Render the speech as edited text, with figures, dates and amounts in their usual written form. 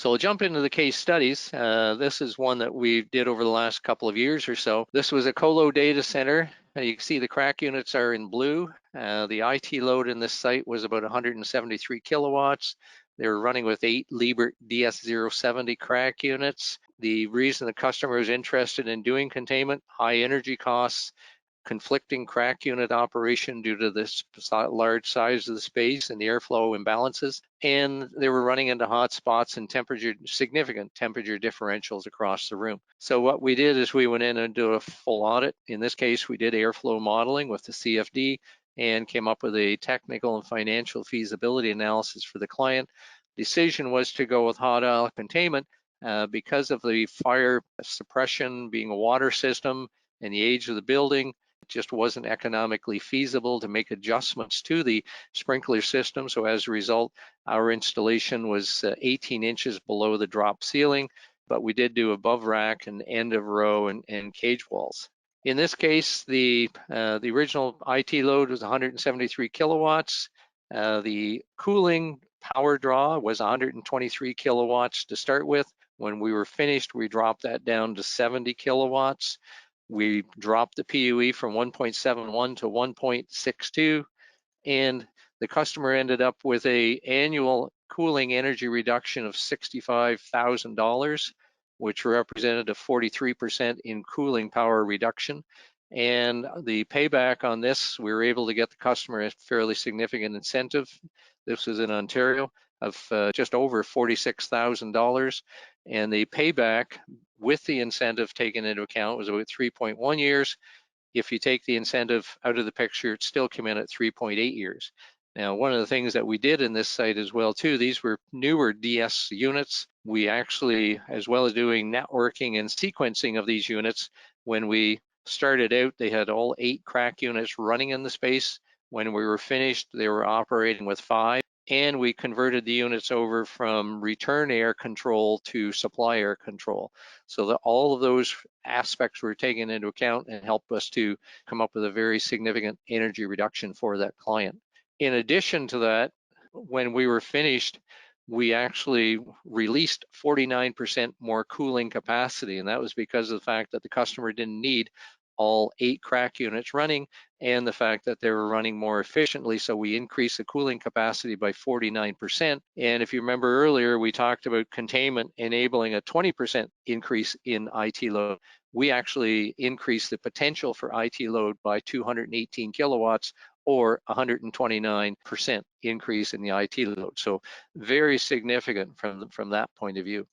So I'll jump into the case studies. This is one that we did over the last couple of years or so. This was a colo data center. You can see the crack units are in blue. The IT load in this site was about 173 kilowatts. They were running with 8 Liebert DS070 crack units. The reason the customer was interested in doing containment, high energy costs, conflicting crack unit operation due to this large size of the space and the airflow imbalances, and they were running into hot spots and significant temperature differentials across the room. So what we did is we went in and did a full audit. In this case, we did airflow modeling with the CFD and came up with a technical and financial feasibility analysis for the client. Decision was to go with hot aisle containment because of the fire suppression being a water system and the age of the building. It just wasn't economically feasible to make adjustments to the sprinkler system. So as a result, our installation was 18 inches below the drop ceiling, but we did do above rack and end of row and cage walls. In this case, the original IT load was 173 kilowatts. The cooling power draw was 123 kilowatts to start with. When we were finished, we dropped that down to 70 kilowatts. We dropped the PUE from 1.71 to 1.62, and the customer ended up with an annual cooling energy reduction of $65,000, which represented a 43% in cooling power reduction. And the payback on this, we were able to get the customer a fairly significant incentive. This was in Ontario of just over $46,000. And the payback with the incentive taken into account was about 3.1 years. If you take the incentive out of the picture, it still came in at 3.8 years. Now, one of the things that we did in this site as well too, these were newer DS units. We actually, as well as doing networking and sequencing of these units, when we started out, they had all 8 crack units running in the space. When we were finished, they were operating with 5. And we converted the units over from return air control to supply air control. So that all of those aspects were taken into account and helped us to come up with a very significant energy reduction for that client. In addition to that, when we were finished, we actually released 49% more cooling capacity, and that was because of the fact that the customer didn't need all 8 crack units running and the fact that they were running more efficiently. So we increased the cooling capacity by 49%. And if you remember earlier, we talked about containment enabling a 20% increase in IT load. We actually increased the potential for IT load by 218 kilowatts or 129% increase in the IT load. So very significant from that point of view.